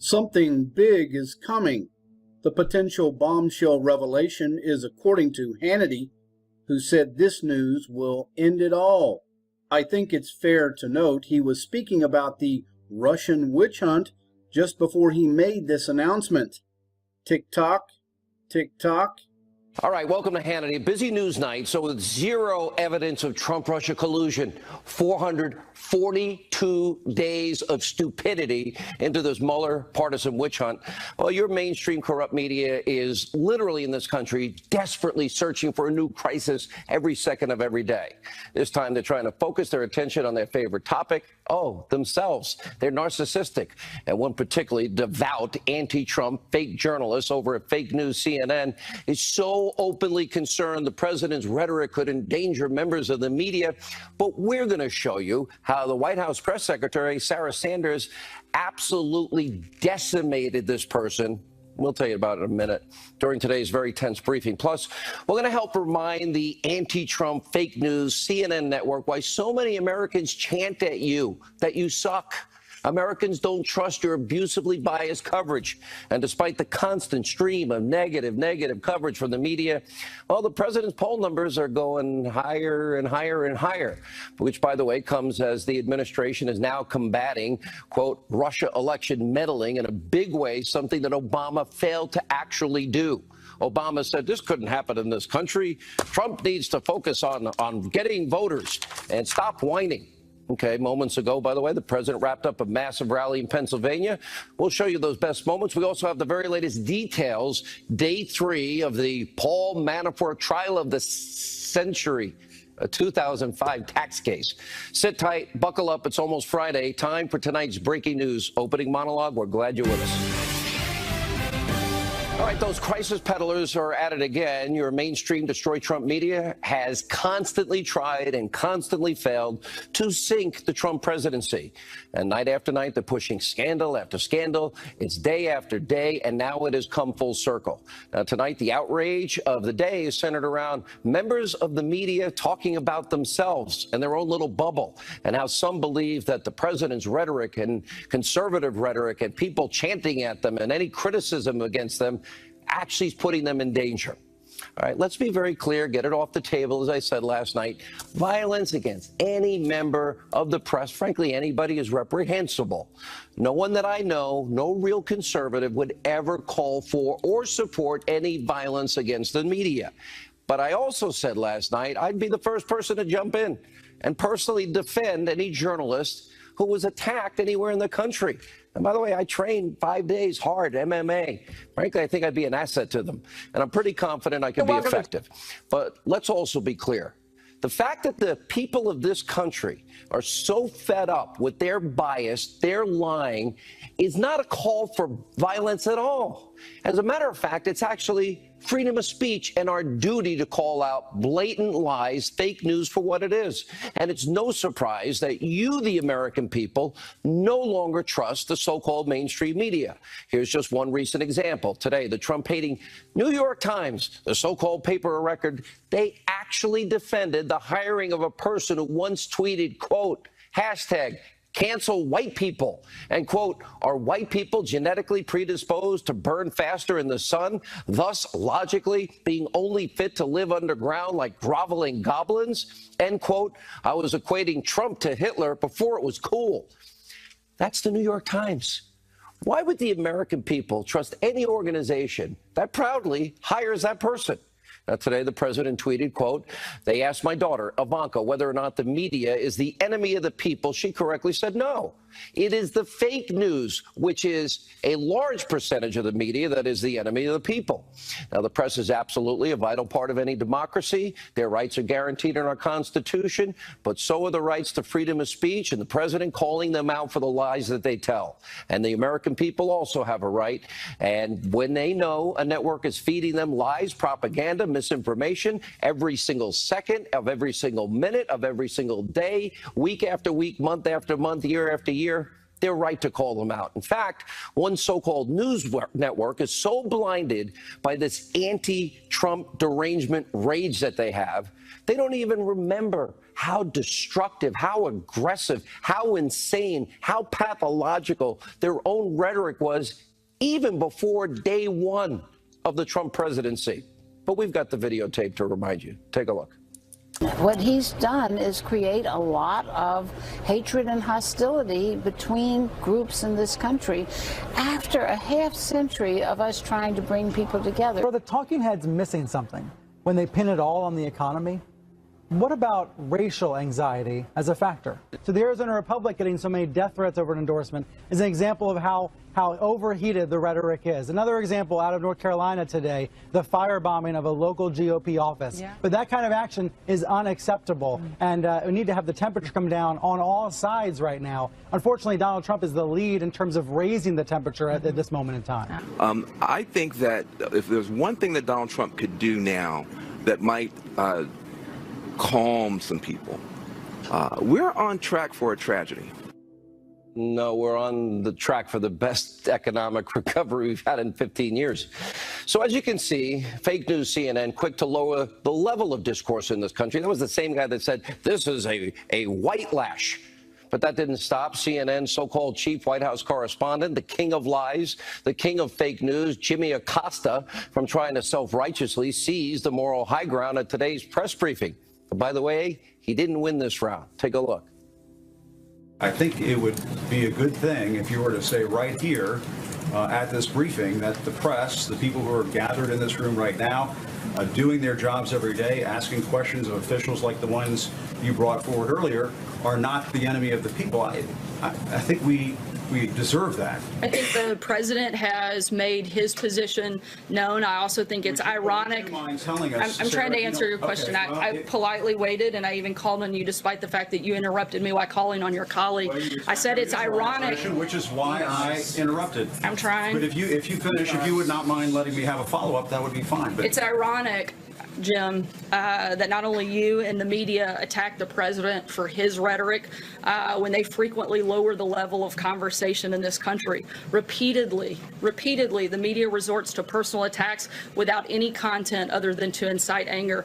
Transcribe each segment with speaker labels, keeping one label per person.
Speaker 1: Something big is coming. The potential bombshell revelation is according to Hannity, who said this news will end it all. I think it's fair to note he was speaking about the Russian witch hunt just before he made this announcement. Tick tock, tick tock.
Speaker 2: All right, welcome to Hannity. Busy news night. So with zero evidence of Trump-Russia collusion, 442 days of stupidity into this Mueller partisan witch hunt. Well, your mainstream corrupt media is literally in this country desperately searching for a new crisis every second of every day. This time they're trying to focus their attention on their favorite topic. Oh, themselves. They're narcissistic. And one particularly devout anti-Trump fake journalist over at fake news CNN is so openly concerned the president's rhetoric could endanger members of the media. But we're going to show you how the White House press secretary, Sarah Sanders, absolutely decimated this person. We'll tell you about it in a minute during today's very tense briefing. Plus, we're going to help remind the anti-Trump fake news CNN network why so many Americans chant at you that you suck. Americans don't trust your abusively biased coverage. And despite the constant stream of negative coverage from the media, well, the president's poll numbers are going higher and higher and higher, which, by the way, comes as the administration is now combating, quote, Russia election meddling in a big way, something that Obama failed to actually do. Obama said this couldn't happen in this country. Trump needs to focus on getting voters and stop whining. Okay, moments ago, by the way, the president wrapped up a massive rally in Pennsylvania. We'll show you those best moments. We also have the very latest details, day 3 of the Paul Manafort trial of the century, a 2005 tax case. Sit tight, buckle up. It's almost Friday. Time for tonight's breaking news opening monologue. We're glad you're with us. All right, those crisis peddlers are at it again. Your mainstream destroy Trump media has constantly tried and constantly failed to sink the Trump presidency. And night after night, they're pushing scandal after scandal. It's day after day, and now it has come full circle. Now, tonight, the outrage of the day is centered around members of the media talking about themselves and their own little bubble, and how some believe that the president's rhetoric and conservative rhetoric and people chanting at them and any criticism against them actually is putting them in danger. All right, let's be very clear, get it off the table. As I said last night, violence against any member of the press, frankly, anybody, is reprehensible. No one that I know, no real conservative would ever call for or support any violence against the media. But I also said last night I'd be the first person to jump in and personally defend any journalist who was attacked anywhere in the country. And by the way, I trained 5 days hard MMA. Frankly, I think I'd be an asset to them. And I'm pretty confident I can be effective. But let's also be clear. The fact that the people of this country are so fed up with their bias, their lying, is not a call for violence at all. As a matter of fact, it's actually freedom of speech and our duty to call out blatant lies, fake news for what it is. And it's no surprise that you, the American people, no longer trust the so-called mainstream media. Here's just one recent example. Today, the Trump-hating New York Times, the so-called paper of record, they actually defended the hiring of a person who once tweeted, quote, hashtag, cancel white people, and, quote, are white people genetically predisposed to burn faster in the sun, thus logically being only fit to live underground like groveling goblins, end quote. I was equating Trump to Hitler before it was cool. That's the New York Times. Why would the American people trust any organization that proudly hires that person? Now, today, the president tweeted, quote, they asked my daughter, Ivanka, whether or not the media is the enemy of the people. She correctly said no. It is the fake news, which is a large percentage of the media, that is the enemy of the people. Now, the press is absolutely a vital part of any democracy. Their rights are guaranteed in our Constitution, but so are the rights to freedom of speech and the president calling them out for the lies that they tell. And the American people also have a right. And when they know a network is feeding them lies, propaganda, misinformation every single second of every single minute of every single day, week after week, month after month, year after year, they're right to call them out. In fact, one so-called news network is so blinded by this anti-Trump derangement rage that they have, they don't even remember how destructive, how aggressive, how insane, how pathological their own rhetoric was even before day one of the Trump presidency. But we've got the videotape to remind you. Take a look.
Speaker 3: What he's done is create a lot of hatred and hostility between groups in this country after a half century of us trying to bring people together.
Speaker 4: Are the talking heads missing something when they pin it all on the economy? What about racial anxiety as a factor? So the Arizona Republic getting so many death threats over an endorsement is an example of how overheated the rhetoric is. Another example out of North Carolina today, the firebombing of a local GOP office. Yeah. But that kind of action is unacceptable, and we need to have the temperature come down on all sides right now. Unfortunately, Donald Trump is the lead in terms of raising the temperature at this moment in time.
Speaker 5: I think that if there's one thing that Donald Trump could do now that might calm some people, we're on track for a tragedy.
Speaker 2: No, we're on the track for the best economic recovery we've had in 15 years. So as you can see, fake news CNN quick to lower the level of discourse in this country. That was the same guy that said this is a white lash. But that didn't stop CNN's so-called chief White House correspondent, the king of lies, the king of fake news, Jimmy Acosta, from trying to self-righteously seize the moral high ground at today's press briefing. But by the way, he didn't win this round. Take a look.
Speaker 6: I think it would be a good thing if you were to say right here at this briefing that the press, the people who are gathered in this room right now, doing their jobs every day, asking questions of officials like the ones you brought forward earlier, are not the enemy of the people. I think we deserve that.
Speaker 7: I think the president has made his position known. I also think it's ironic. I'm trying to answer your question. Okay, well, I politely waited, and I even called on you despite the fact that you interrupted me while calling on your colleague. Well, I said it's ironic.
Speaker 6: Which is why I interrupted.
Speaker 7: I'm trying.
Speaker 6: But if you finish, if you would not mind letting me have a follow-up, that would be fine. But
Speaker 7: it's ironic, Jim, that not only you and the media attack the president for his rhetoric when they frequently lower the level of conversation in this country. Repeatedly, the media resorts to personal attacks without any content other than to incite anger.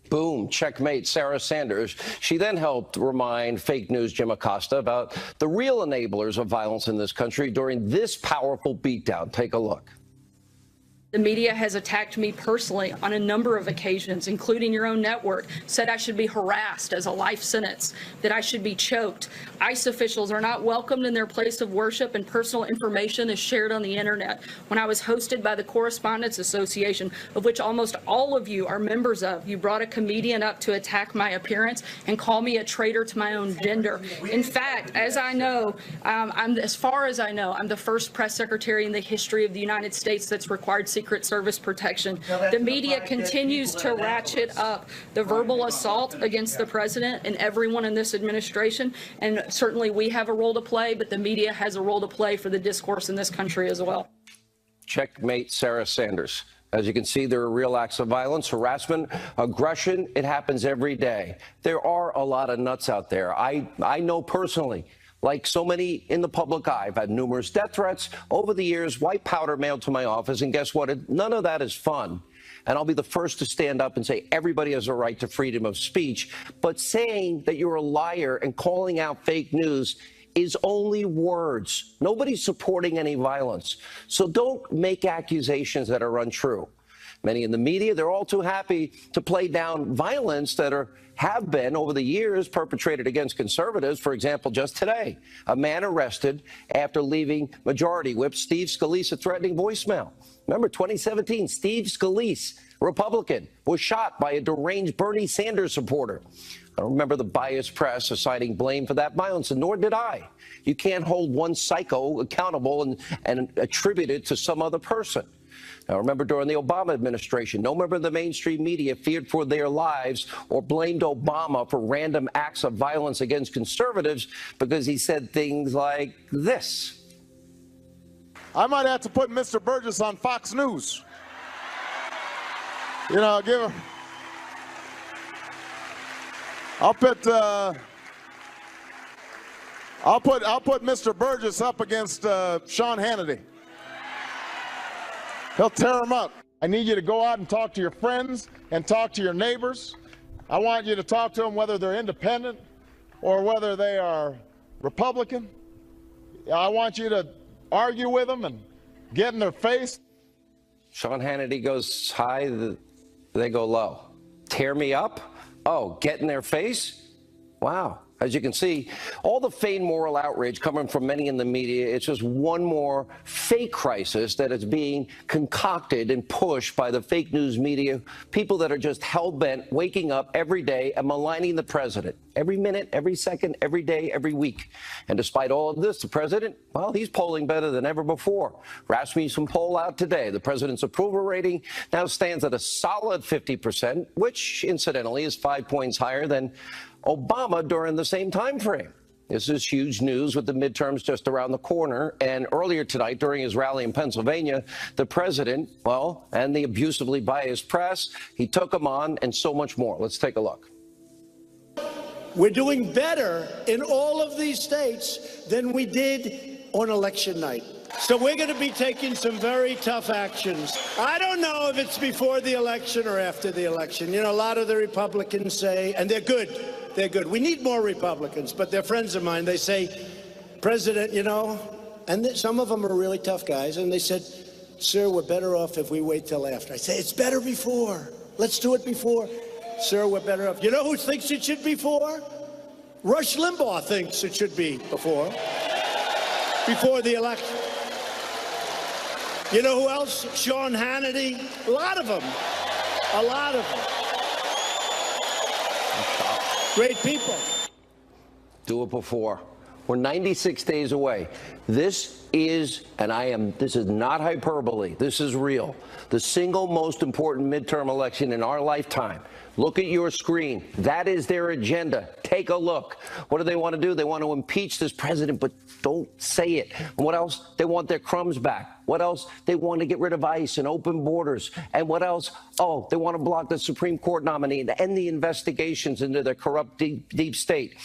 Speaker 2: Boom, checkmate, Sarah Sanders. She then helped remind fake news Jim Acosta about the real enablers of violence in this country during this powerful beatdown. Take a look.
Speaker 7: The media has attacked me personally on a number of occasions, including your own network, said I should be harassed as a life sentence, that I should be choked. ICE officials are not welcomed in their place of worship, and personal information is shared on the internet. When I was hosted by the Correspondents Association, of which almost all of you are members of, you brought a comedian up to attack my appearance and call me a traitor to my own gender. In fact, as I know, as far as I know, I'm the first press secretary in the history of the United States that's required Secret Service protection. The media continues to ratchet up the verbal assault against the president and everyone in this administration, and certainly we have a role to play, but the media has a role to play for the discourse in this country as well. Checkmate,
Speaker 2: Sarah Sanders. As you can see, there are real acts of violence, harassment, aggression. It happens every day. There are a lot of nuts out there. I know personally. Like so many in the public eye, I've had numerous death threats over the years, white powder mailed to my office, and guess what? None of that is fun. And I'll be the first to stand up and say everybody has a right to freedom of speech. But saying that you're a liar and calling out fake news is only words. Nobody's supporting any violence. So don't make accusations that are untrue. Many in the media, they're all too happy to play down violence that have been over the years perpetrated against conservatives. For example, just today, a man arrested after leaving Majority Whip Steve Scalise a threatening voicemail. Remember, 2017, Steve Scalise, Republican, was shot by a deranged Bernie Sanders supporter. I don't remember the biased press assigning blame for that violence, and nor did I. You can't hold one psycho accountable and attribute it to some other person. Now, remember, during the Obama administration, no member of the mainstream media feared for their lives or blamed Obama for random acts of violence against conservatives because he said things like this.
Speaker 8: I might have to put Mr. Burgess on Fox News. You know, give him. I'll put I'll put Mr. Burgess up against Sean Hannity. He'll tear him up. I need you to go out and talk to your friends and talk to your neighbors. I want you to talk to them whether they're independent or whether they are Republican. I want you to argue with them and get in their face.
Speaker 2: Sean Hannity goes high, they go low. Tear me up? Oh, get in their face? Wow. As you can see, all the feigned moral outrage coming from many in the media, it's just one more fake crisis that is being concocted and pushed by the fake news media, people that are just hell-bent, waking up every day and maligning the president. Every minute, every second, every day, every week. And despite all of this, the president, well, he's polling better than ever before. Rasmussen poll out today. The president's approval rating now stands at a solid 50%, which, incidentally, is 5 points higher than Obama during the same time frame. This is huge news with the midterms just around the corner. And earlier tonight, during his rally in Pennsylvania, the president, well, and the abusively biased press, he took them on and so much more. Let's take a look.
Speaker 9: We're doing better in all of these states than we did on election night. So we're going to be taking some very tough actions. I don't know if it's before the election or after the election. You know, a lot of the Republicans say, and they're good. They're good. We need more Republicans, but they're friends of mine. They say, President, you know, and some of them are really tough guys, and they said, sir, we're better off if we wait till after. I say, it's better before. Let's do it before. Sir, we're better off. You know who thinks it should be before? Rush Limbaugh thinks it should be before the election. You know who else? Sean Hannity. A lot of them. A lot of them. Great people.
Speaker 2: Do it before. We're 96 days away. This is not hyperbole. This is real. The single most important midterm election in our lifetime. Look at your screen. That is their agenda. Take a look. What do they want to do? They want to impeach this president, but don't say it. And what else? They want their crumbs back. What else? They want to get rid of ICE and open borders. And what else? Oh, they want to block the Supreme Court nominee and end the investigations into their corrupt deep state.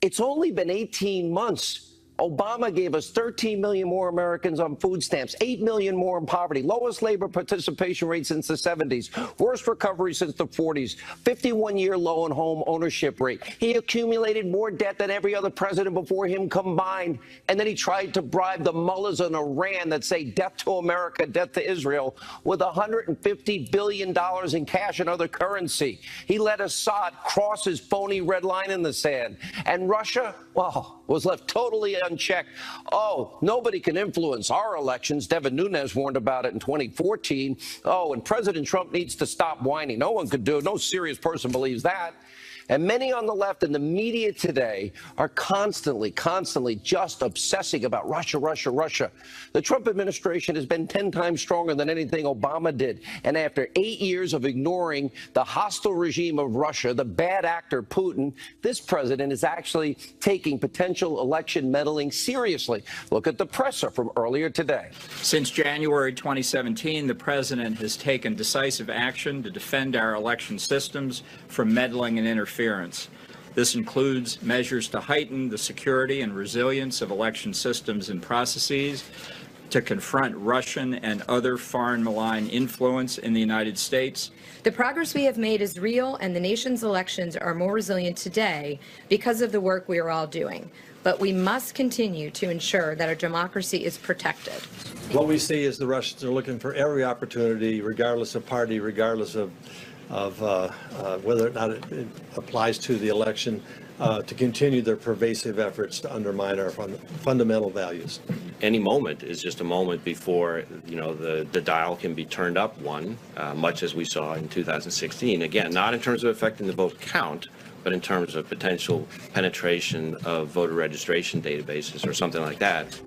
Speaker 2: It's only been 18 months. Obama gave us 13 million more Americans on food stamps, 8 million more in poverty, lowest labor participation rate since the 70s, worst recovery since the 40s, 51-year low in home ownership rate. He accumulated more debt than every other president before him combined. And then he tried to bribe the mullahs in Iran that say death to America, death to Israel, with $150 billion in cash and other currency. He let Assad cross his phony red line in the sand. And Russia, well, was left totally unchecked. Oh, nobody can influence our elections. Devin Nunes warned about it in 2014. Oh, and President Trump needs to stop whining. No one could do it. No serious person believes that. And many on the left and the media today are constantly just obsessing about Russia, Russia, Russia. The Trump administration has been 10 times stronger than anything Obama did. And after 8 years of ignoring the hostile regime of Russia, the bad actor Putin, this president is actually taking potential election meddling seriously. Look at the presser from earlier today.
Speaker 10: Since January 2017, the president has taken decisive action to defend our election systems from meddling and interference. This includes measures to heighten the security and resilience of election systems and processes, to confront Russian and other foreign malign influence in the United States.
Speaker 11: The progress we have made is real, and the nation's elections are more resilient today because of the work we are all doing. But we must continue to ensure that our democracy is protected.
Speaker 12: What we see is the Russians are looking for every opportunity, regardless of party, regardless of whether or not it applies to the election, to continue their pervasive efforts to undermine our fundamental values.
Speaker 13: Any moment is just a moment before, you know, the dial can be turned up one, much as we saw in 2016. Again, not in terms of affecting the vote count, but in terms of potential penetration of voter registration databases or something like that.